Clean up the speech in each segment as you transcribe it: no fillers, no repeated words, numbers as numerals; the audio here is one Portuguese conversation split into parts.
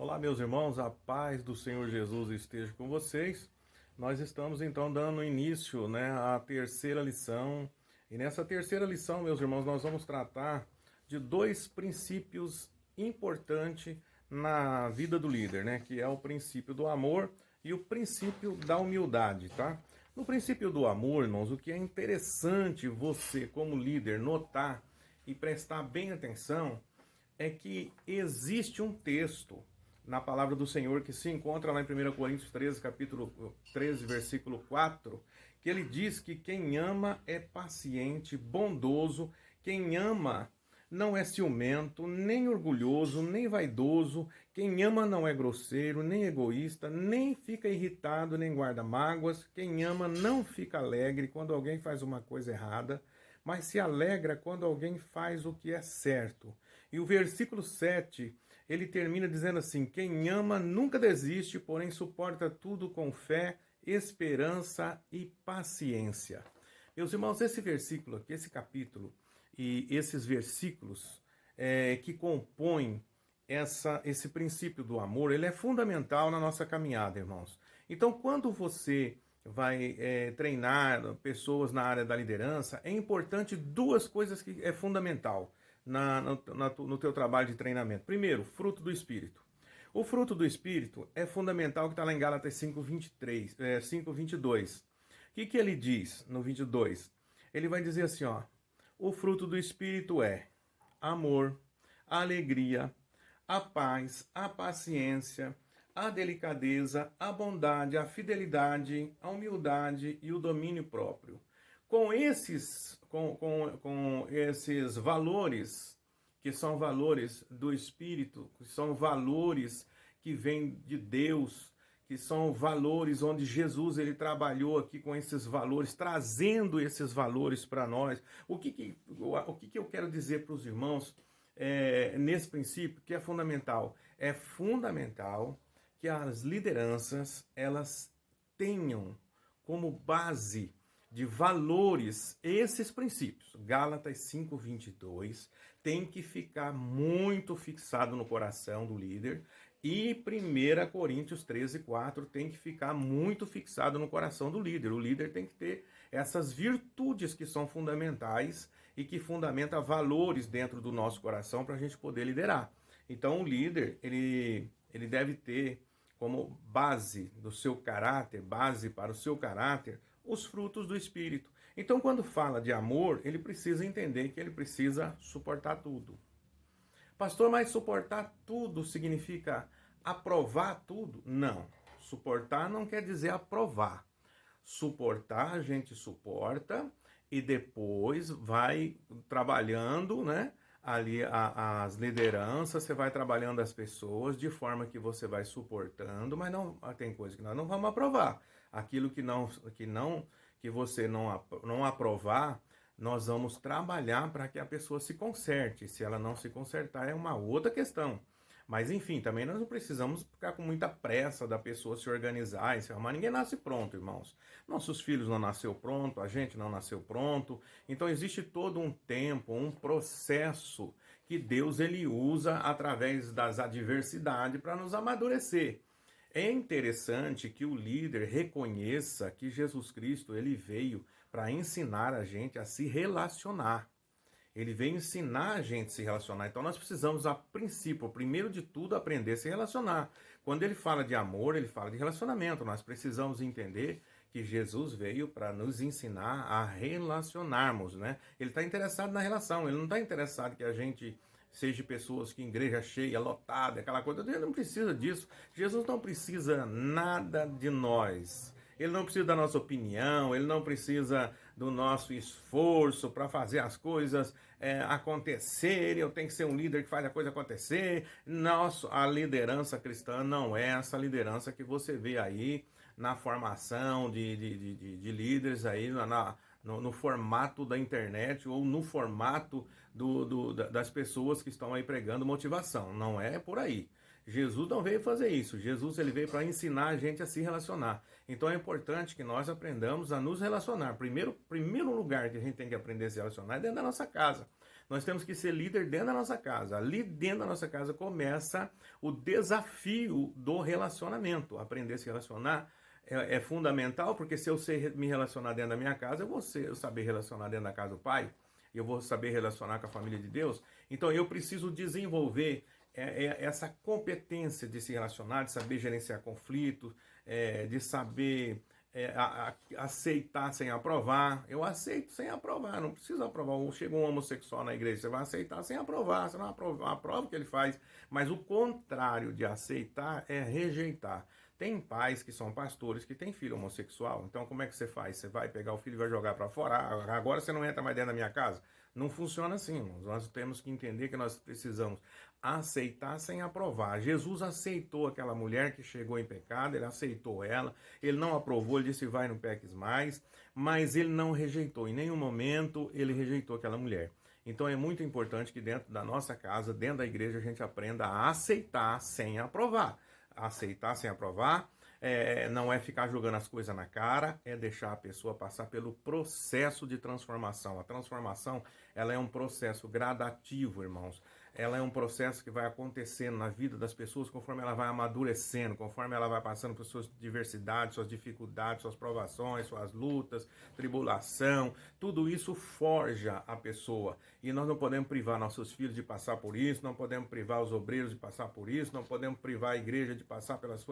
Olá, meus irmãos, a paz do Senhor Jesus esteja com vocês. Nós estamos então dando início, à terceira lição. E nessa terceira lição, meus irmãos, nós vamos tratar de dois princípios importantes na vida do líder, que é o princípio do amor e o princípio da humildade, tá? No princípio do amor, irmãos, o que é interessante você, como líder, notar e prestar bem atenção é que existe um texto na palavra do Senhor que se encontra lá em 1 Coríntios 13, capítulo 13, versículo 4, que ele diz que quem ama é paciente, bondoso, quem ama não é ciumento, nem orgulhoso, nem vaidoso, quem ama não é grosseiro, nem egoísta, nem fica irritado, nem guarda mágoas, quem ama não fica alegre quando alguém faz uma coisa errada, mas se alegra quando alguém faz o que é certo. E o versículo 7, ele termina dizendo assim: quem ama nunca desiste, porém suporta tudo com fé, esperança e paciência. Meus irmãos, esse versículo aqui, esse capítulo e esses versículos que compõem esse princípio do amor, ele é fundamental na nossa caminhada, irmãos. Então, quando você vai treinar pessoas na área da liderança, é importante duas coisas que é fundamental no teu trabalho de treinamento. Primeiro, fruto do Espírito. O fruto do Espírito é fundamental, que está lá em Gálatas 5:23, 5:22. O que ele diz no 22? Ele vai dizer assim, ó: o fruto do Espírito é amor, alegria, a paz, a paciência, a delicadeza, a bondade, a fidelidade, a humildade e o domínio próprio. Com esses valores, que são valores do Espírito, que são valores que vêm de Deus, que são valores onde Jesus ele trabalhou aqui com esses valores, trazendo esses valores para nós. O que eu quero dizer para os irmãos nesse princípio que é fundamental? É fundamental que as lideranças elas tenham como base de valores esses princípios. Gálatas 5:22 tem que ficar muito fixado no coração do líder, e 1 Coríntios 13:4 tem que ficar muito fixado no coração do líder. O líder tem que ter essas virtudes que são fundamentais e que fundamentam valores dentro do nosso coração para a gente poder liderar. Então o líder, ele deve ter como base do seu caráter, base para o seu caráter, os frutos do Espírito. Então, quando fala de amor, ele precisa entender que ele precisa suportar tudo. Pastor, mas suportar tudo significa aprovar tudo? Não. Suportar não quer dizer aprovar. Suportar, a gente suporta e depois vai trabalhando, ali as lideranças, você vai trabalhando as pessoas de forma que você vai suportando, mas não tem coisa que nós não vamos aprovar. Aquilo que você não aprovar, nós vamos trabalhar para que a pessoa se conserte. Se ela não se consertar, é uma outra questão. Mas enfim, também nós não precisamos ficar com muita pressa da pessoa se organizar e se arrumar. Ninguém nasce pronto, irmãos. Nossos filhos não nasceu pronto, a gente não nasceu pronto. Então existe todo um tempo, um processo que Deus ele usa através das adversidades para nos amadurecer. É interessante que o líder reconheça que Jesus Cristo ele veio para ensinar a gente a se relacionar. Ele veio ensinar a gente a se relacionar. Então nós precisamos, a princípio, primeiro de tudo, aprender a se relacionar. Quando ele fala de amor, ele fala de relacionamento. Nós precisamos entender que Jesus veio para nos ensinar a relacionarmos, Ele está interessado na relação, ele não está interessado que a gente seja pessoas que igreja cheia, lotada, aquela coisa. Ele não precisa disso. Jesus não precisa nada de nós. Ele não precisa da nossa opinião, ele não precisa do nosso esforço para fazer as coisas acontecerem. Eu tenho que ser um líder que faz a coisa acontecer. A liderança cristã não é essa liderança que você vê aí na formação de líderes aí no formato da internet ou no formato das pessoas que estão aí pregando motivação. Não é por aí. Jesus não veio fazer isso. Jesus ele veio para ensinar a gente a se relacionar. Então é importante que nós aprendamos a nos relacionar. Primeiro lugar que a gente tem que aprender a se relacionar é dentro da nossa casa. Nós temos que ser líder dentro da nossa casa. Ali dentro da nossa casa começa o desafio do relacionamento. Aprender a se relacionar é fundamental, porque se eu sei me relacionar dentro da minha casa, eu saber relacionar dentro da casa do Pai, eu vou saber relacionar com a família de Deus. Então eu preciso desenvolver essa competência de se relacionar, de saber gerenciar conflitos, de saber aceitar sem aprovar. Eu aceito sem aprovar, não precisa aprovar. Chega um homossexual na igreja, você vai aceitar sem aprovar, você não aprova o que ele faz. Mas o contrário de aceitar é rejeitar. Tem pais que são pastores que têm filho homossexual, então como é que você faz? Você vai pegar o filho e vai jogar para fora? Agora você não entra mais dentro da minha casa? Não funciona assim, irmãos. Nós temos que entender que nós precisamos aceitar sem aprovar. Jesus aceitou aquela mulher que chegou em pecado, ele aceitou ela, ele não aprovou, ele disse vai, não peques mais, mas ele não rejeitou, em nenhum momento ele rejeitou aquela mulher. Então é muito importante que dentro da nossa casa, dentro da igreja, a gente aprenda a aceitar sem aprovar. Aceitar sem aprovar não é ficar jogando as coisas na cara, é deixar a pessoa passar pelo processo de transformação. A transformação, ela é um processo gradativo, irmãos. Ela é um processo que vai acontecendo na vida das pessoas conforme ela vai amadurecendo, conforme ela vai passando por suas diversidades, suas dificuldades, suas provações, suas lutas, tribulação. Tudo isso forja a pessoa. E nós não podemos privar nossos filhos de passar por isso, não podemos privar os obreiros de passar por isso, não podemos privar a igreja de passar pelas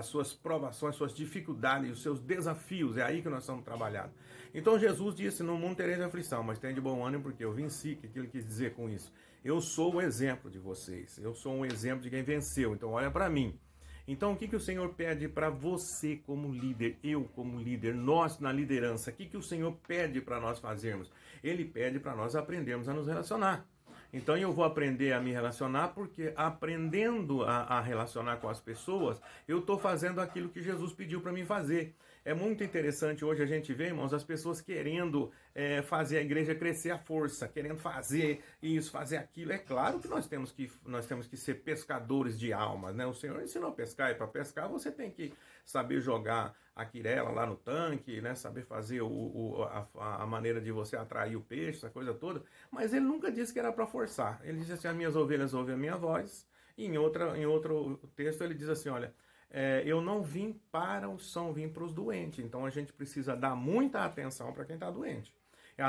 suas provações, suas dificuldades, os seus desafios. É aí que nós estamos trabalhando. Então Jesus disse, no mundo tereis aflição, mas tem de bom ânimo porque eu venci. O que ele quis dizer com isso? Eu sou o exemplo de vocês. Eu sou um exemplo de quem venceu. Então olha para mim. Então o que o Senhor pede para você como líder, eu como líder, nós na liderança? O que o Senhor pede para nós fazermos? Ele pede para nós aprendermos a nos relacionar. Então eu vou aprender a me relacionar porque aprendendo a relacionar com as pessoas, eu estou fazendo aquilo que Jesus pediu para mim fazer. É muito interessante hoje a gente ver, irmãos, as pessoas querendo fazer a igreja crescer à força, querendo fazer isso, fazer aquilo. É claro que nós temos que ser pescadores de almas, né? O Senhor ensinou a pescar, e para pescar você tem que saber jogar a quirela lá no tanque, né? Saber fazer a maneira de você atrair o peixe, essa coisa toda. Mas ele nunca disse que era para forçar. Ele disse assim, as minhas ovelhas ouvem a minha voz. E em outro texto ele diz assim, olha, eu não vim para os sãos, vim para os doentes. Então a gente precisa dar muita atenção para quem está doente.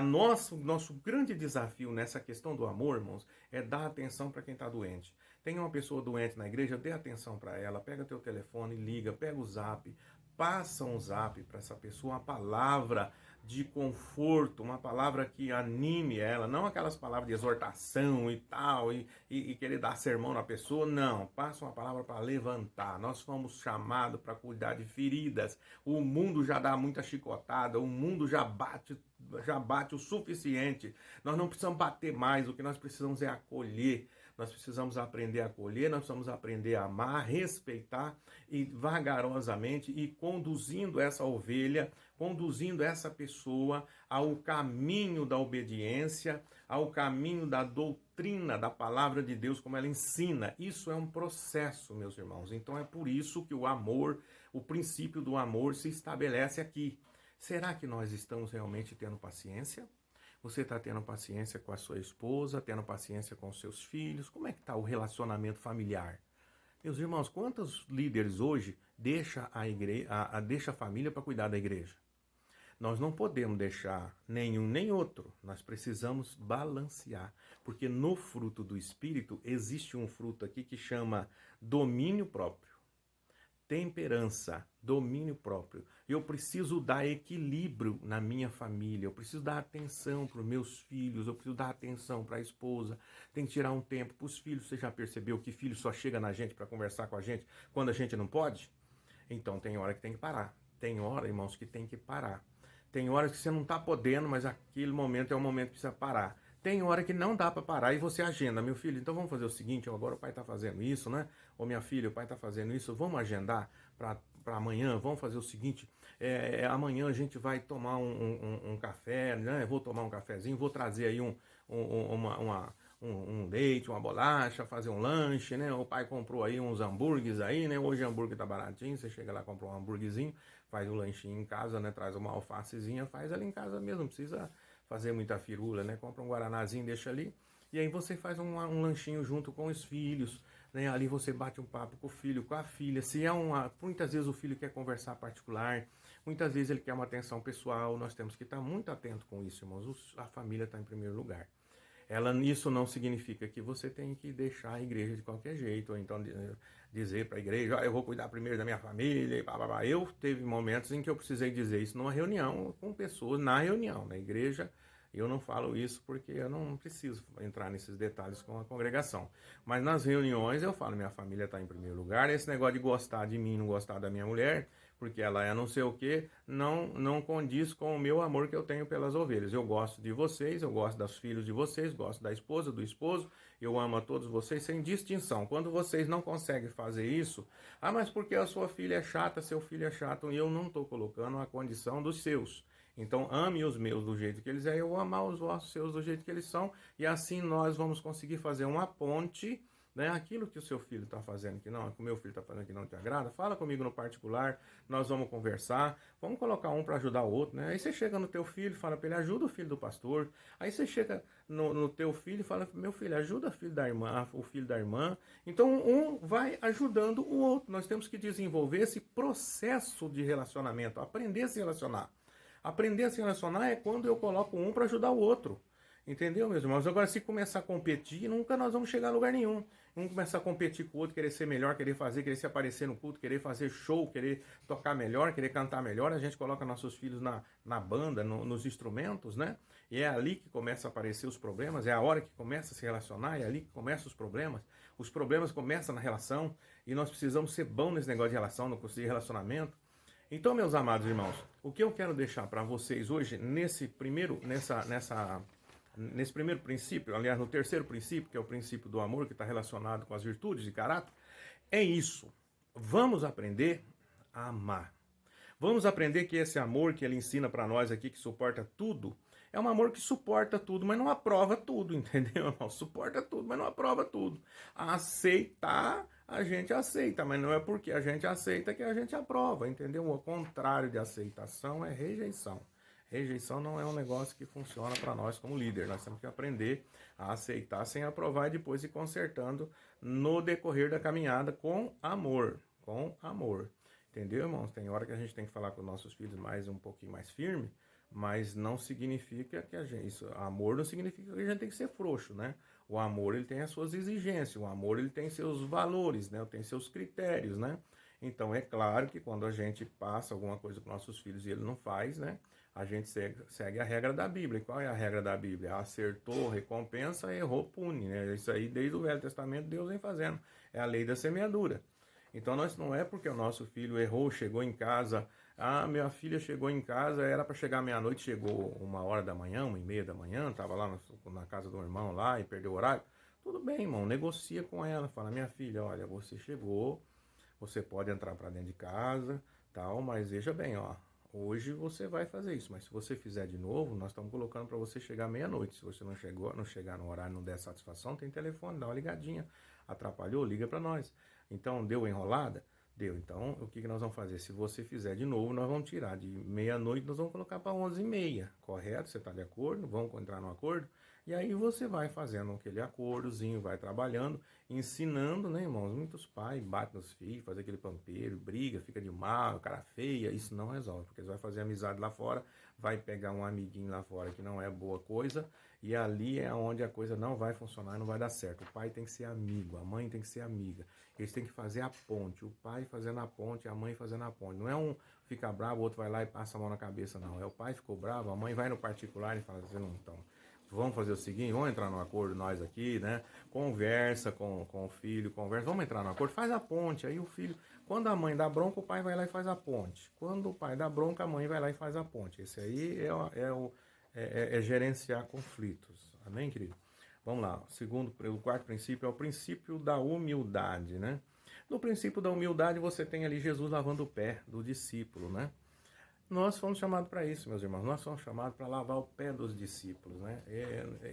Nosso grande desafio nessa questão do amor, irmãos, é dar atenção para quem está doente. Tem uma pessoa doente na igreja, dê atenção para ela, pega teu telefone, liga, pega o zap, passa um zap para essa pessoa, uma palavra de conforto, uma palavra que anime ela, não aquelas palavras de exortação e tal, e querer dar sermão na pessoa, não, passa uma palavra para levantar. Nós fomos chamados para cuidar de feridas, o mundo já dá muita chicotada, o mundo já bate o suficiente, nós não precisamos bater mais, o que nós precisamos é acolher. Nós precisamos aprender a acolher, nós precisamos aprender a amar, respeitar e vagarosamente e conduzindo essa ovelha, conduzindo essa pessoa ao caminho da obediência, ao caminho da doutrina da palavra de Deus, como ela ensina. Isso é um processo, meus irmãos. Então é por isso que o amor, o princípio do amor se estabelece aqui. Será que nós estamos realmente tendo paciência? Você está tendo paciência com a sua esposa, tendo paciência com os seus filhos? Como é que está o relacionamento familiar? Meus irmãos, quantos líderes hoje deixa a família para cuidar da igreja? Nós não podemos deixar nenhum nem outro. Nós precisamos balancear. Porque no fruto do Espírito existe um fruto aqui que chama domínio próprio. Temperança, domínio próprio. Eu preciso dar equilíbrio na minha família, eu preciso dar atenção para os meus filhos, eu preciso dar atenção para a esposa, tem que tirar um tempo para os filhos. Você já percebeu que filho só chega na gente para conversar com a gente quando a gente não pode? Então tem hora que tem que parar. Tem hora, irmãos, que tem que parar. Tem hora que você não está podendo, mas aquele momento é o momento que precisa parar. Tem hora que não dá para parar e você agenda. Meu filho, então vamos fazer o seguinte, agora o pai está fazendo isso, né? Ou minha filha, o pai está fazendo isso, vamos agendar para amanhã, vamos fazer o seguinte, amanhã a gente vai tomar um café, né? Eu vou tomar um cafezinho, vou trazer aí um leite, uma bolacha, fazer um lanche, né? O pai comprou aí uns hambúrgueres aí, né? Hoje o hambúrguer tá baratinho, você chega lá, compra um hambúrguerzinho, faz o lanchinho em casa, né? Traz uma alfacezinha, faz ali em casa mesmo, não precisa fazer muita firula, né? Compra um guaranazinho, deixa ali. E aí você faz um lanchinho junto com os filhos, né? Ali você bate um papo com o filho, com a filha. Se é muitas vezes o filho quer conversar particular, muitas vezes ele quer uma atenção pessoal. Nós temos que estar muito atento com isso, irmãos. A família está em primeiro lugar. Isso não significa que você tem que deixar a igreja de qualquer jeito, ou então dizer para a igreja, eu vou cuidar primeiro da minha família, e blá, blá, blá. Eu teve momentos em que eu precisei dizer isso numa reunião com pessoas, na reunião, na igreja. Eu não falo isso porque eu não preciso entrar nesses detalhes com a congregação. Mas nas reuniões eu falo, minha família está em primeiro lugar. Esse negócio de gostar de mim, não gostar da minha mulher, porque ela é não sei o que, não condiz com o meu amor que eu tenho pelas ovelhas. Eu gosto de vocês, eu gosto dos filhos de vocês, gosto da esposa, do esposo, eu amo a todos vocês sem distinção. Quando vocês não conseguem fazer isso, mas porque a sua filha é chata, seu filho é chato, e eu não estou colocando a condição dos seus. Então ame os meus do jeito que eles é, eu vou amar os vossos seus do jeito que eles são, e assim nós vamos conseguir fazer uma ponte, né? Aquilo que o seu filho está fazendo que não, que o meu filho está fazendo que não te agrada, fala comigo no particular, nós vamos conversar, vamos colocar um para ajudar o outro, né? Aí você chega no teu filho, fala para ele, ajuda o filho do pastor. Aí você chega no teu filho e fala, meu filho, ajuda o filho da irmã, o filho da irmã. Então um vai ajudando o outro. Nós temos que desenvolver esse processo de relacionamento, aprender a se relacionar. Aprender a se relacionar é quando eu coloco um para ajudar o outro. Entendeu, meus irmãos? Agora, se começar a competir, nunca nós vamos chegar a lugar nenhum. Um começar a competir com o outro, querer ser melhor, querer fazer, querer se aparecer no culto, querer fazer show, querer tocar melhor, querer cantar melhor. A gente coloca nossos filhos na banda, nos instrumentos, né? E é ali que começa a aparecer os problemas, é a hora que começa a se relacionar, é ali que começam os problemas. Os problemas começam na relação e nós precisamos ser bons nesse negócio de relação, no curso de relacionamento. Então, meus amados irmãos, o que eu quero deixar para vocês hoje, nesse primeiro princípio, aliás, no terceiro princípio, que é o princípio do amor, que está relacionado com as virtudes de caráter, é isso. Vamos aprender a amar. Vamos aprender que esse amor que ele ensina para nós aqui, que suporta tudo, é um amor que suporta tudo, mas não aprova tudo, entendeu? Suporta tudo, mas não aprova tudo. Aceitar, a gente aceita, mas não é porque a gente aceita que a gente aprova, entendeu? O contrário de aceitação é rejeição. Rejeição não é um negócio que funciona para nós como líder. Nós temos que aprender a aceitar sem aprovar e depois ir consertando no decorrer da caminhada com amor. Com amor. Entendeu, irmãos? Tem hora que a gente tem que falar com nossos filhos um pouquinho mais firme, mas não significa que amor não significa que a gente tem que ser frouxo, né? O amor, ele tem as suas exigências, o amor, ele tem seus valores, né? Tem seus critérios, né? Então, é claro que quando a gente passa alguma coisa para nossos filhos e ele não faz, né? A gente segue a regra da Bíblia. E qual é a regra da Bíblia? Acertou, recompensa, errou, pune, né? Isso aí, desde o Velho Testamento, Deus vem fazendo. É a lei da semeadura. Então, não é porque o nosso filho errou, chegou em casa, minha filha chegou em casa, era para chegar meia-noite, chegou 1h da manhã, 1h30 da manhã, estava lá na casa do irmão lá e perdeu o horário. Tudo bem, irmão, negocia com ela, fala, minha filha, olha, você chegou, você pode entrar para dentro de casa, tal, mas veja bem, ó, hoje você vai fazer isso, mas se você fizer de novo, nós estamos colocando para você chegar meia-noite. Se você não chegar no horário, não der satisfação, tem telefone, dá uma ligadinha. Atrapalhou, liga para nós. Então, deu enrolada? Deu. Então, o que nós vamos fazer? Se você fizer de novo, nós vamos tirar de meia-noite, nós vamos colocar para 11h30. Correto? Você está de acordo? Vamos entrar no acordo? E aí você vai fazendo aquele acordozinho, vai trabalhando, ensinando, né, irmãos? Muitos pais batem nos filhos, fazem aquele pampeiro, briga, fica de mal, cara feia. Isso não resolve, porque eles vão fazer amizade lá fora, vai pegar um amiguinho lá fora que não é boa coisa, e ali é onde a coisa não vai funcionar, não vai dar certo. O pai tem que ser amigo, a mãe tem que ser amiga. Eles têm que fazer a ponte, o pai fazendo a ponte, a mãe fazendo a ponte. Não é um fica bravo, o outro vai lá e passa a mão na cabeça, não. É o pai ficou bravo, a mãe vai no particular e fala assim, não, então, vamos fazer o seguinte, vamos entrar no acordo nós aqui, né? Conversa com o filho, vamos entrar no acordo, faz a ponte. Aí o filho, quando a mãe dá bronca, o pai vai lá e faz a ponte. Quando o pai dá bronca, a mãe vai lá e faz a ponte. Esse aí é gerenciar conflitos. Amém, querido? Vamos lá. O quarto princípio é o princípio da humildade, né? No princípio da humildade, você tem ali Jesus lavando o pé do discípulo, né? Nós fomos chamados para isso, meus irmãos. Nós fomos chamados para lavar o pé dos discípulos, né?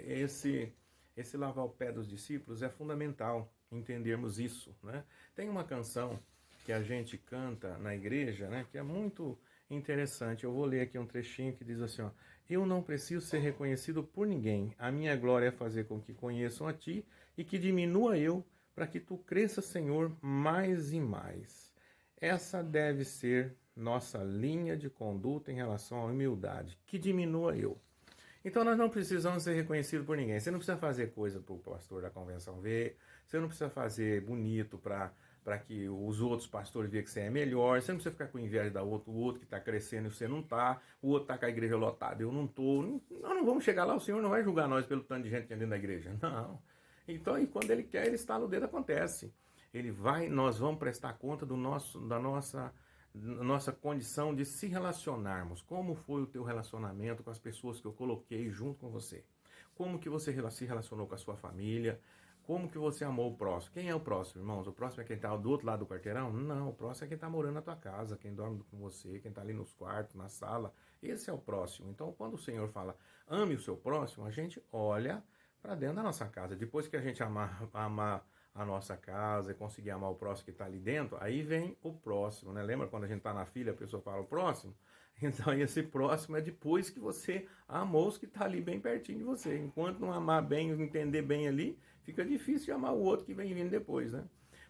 Esse lavar o pé dos discípulos é fundamental entendermos isso, né? Tem uma canção que a gente canta na igreja, né? Que é muito interessante. Eu vou ler aqui um trechinho que diz assim, ó. Eu não preciso ser reconhecido por ninguém. A minha glória é fazer com que conheçam a Ti e que diminua eu, para que Tu cresças, Senhor, mais e mais. Essa deve ser nossa linha de conduta em relação à humildade. Que diminua eu. Então nós não precisamos ser reconhecidos por ninguém. Você não precisa fazer coisa para o pastor da convenção ver. Você não precisa fazer bonito para que os outros pastores vejam que você é melhor. Você não precisa ficar com inveja da outro, o outro que está crescendo e você não está. O outro está com a igreja lotada, eu não estou. Nós não vamos chegar lá, o Senhor não vai julgar nós pelo tanto de gente que tem dentro da igreja. Não. Então, e quando Ele quer, Ele estala o dedo, acontece. Nós vamos prestar conta da nossa condição de se relacionarmos. Como foi o teu relacionamento com as pessoas que eu coloquei junto com você? Como que você se relacionou com a sua família? Como que você amou o próximo? Quem é o próximo, irmãos? O próximo é quem está do outro lado do quarteirão? Não, o próximo é quem está morando na tua casa, quem dorme com você, quem está ali nos quartos, na sala. Esse é o próximo. Então, quando o Senhor fala, ame o seu próximo, a gente olha para dentro da nossa casa. Depois que a gente amar a nossa casa e conseguir amar o próximo que está ali dentro, aí vem o próximo, né? Lembra quando a gente está na fila, a pessoa fala o próximo? Então esse próximo é depois que você amou os que está ali bem pertinho de você. Enquanto não amar bem, entender bem ali, fica difícil de amar o outro que vem vindo depois, né?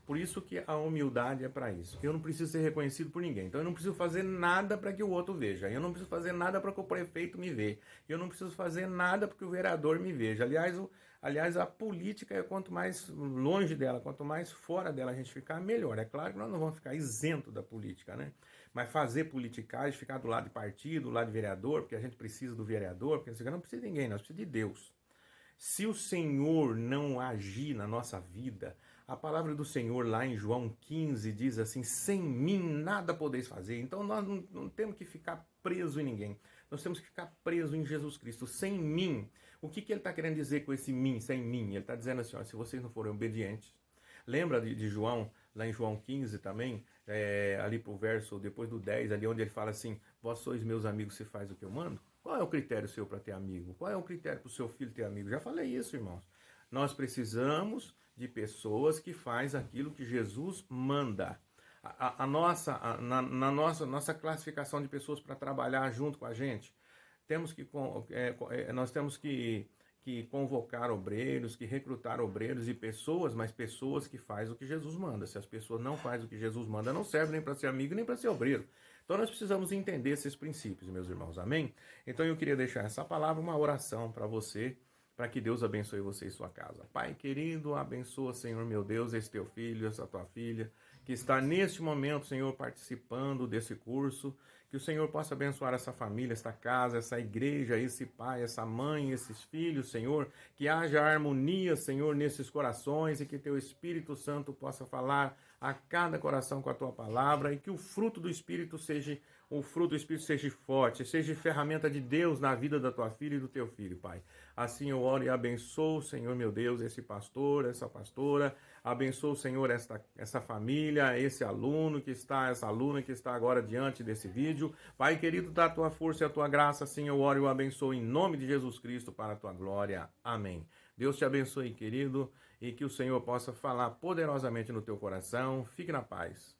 Por isso que a humildade é para isso. Eu não preciso ser reconhecido por ninguém. Então eu não preciso fazer nada para que o outro veja. Eu não preciso fazer nada para que o prefeito me veja. Eu não preciso fazer nada para que o vereador me veja. Aliás, a política é quanto mais longe dela, quanto mais fora dela a gente ficar, melhor. É claro que nós não vamos ficar isento da política, né? Mas fazer politicagem, ficar do lado de partido, do lado de vereador, porque a gente precisa do vereador, porque você não precisa de ninguém, nós precisamos de Deus. Se o Senhor não agir na nossa vida, a palavra do Senhor lá em João 15 diz assim, sem mim nada podeis fazer. Então nós não temos que ficar preso em ninguém. Nós temos que ficar preso em Jesus Cristo. Sem mim. O que ele está querendo dizer com esse mim, sem mim? Ele está dizendo assim, ó, se vocês não forem obedientes. Lembra de João, lá em João 15 também, ali pro verso, depois do 10, ali onde ele fala assim, vós sois meus amigos se faz o que eu mando? Qual é o critério seu para ter amigo? Qual é o critério para o seu filho ter amigo? Já falei isso, irmãos. Nós precisamos de pessoas que fazem aquilo que Jesus manda. Na nossa classificação de pessoas para trabalhar junto com a gente, nós temos que convocar obreiros, que recrutar obreiros e pessoas, mas pessoas que fazem o que Jesus manda. Se as pessoas não fazem o que Jesus manda, não serve nem para ser amigo, nem para ser obreiro. Então nós precisamos entender esses princípios, meus irmãos, amém? Então eu queria deixar essa palavra, uma oração para você, para que Deus abençoe você e sua casa. Pai querido, abençoa, Senhor meu Deus, esse teu filho, essa tua filha, que está neste momento, Senhor, participando desse curso, que o Senhor possa abençoar essa família, essa casa, essa igreja, esse pai, essa mãe, esses filhos, Senhor, que haja harmonia, Senhor, nesses corações e que teu Espírito Santo possa falar a cada coração com a tua palavra e que o fruto do Espírito seja forte, seja ferramenta de Deus na vida da tua filha e do teu filho, Pai. Assim eu oro e abençoo, Senhor meu Deus, esse pastor, essa pastora, abençoo, Senhor, essa família, essa aluna que está agora diante desse vídeo. Pai querido, dá a tua força e a tua graça, assim eu oro e eu abençoo em nome de Jesus Cristo para a tua glória. Amém. Deus te abençoe, querido, e que o Senhor possa falar poderosamente no teu coração. Fique na paz.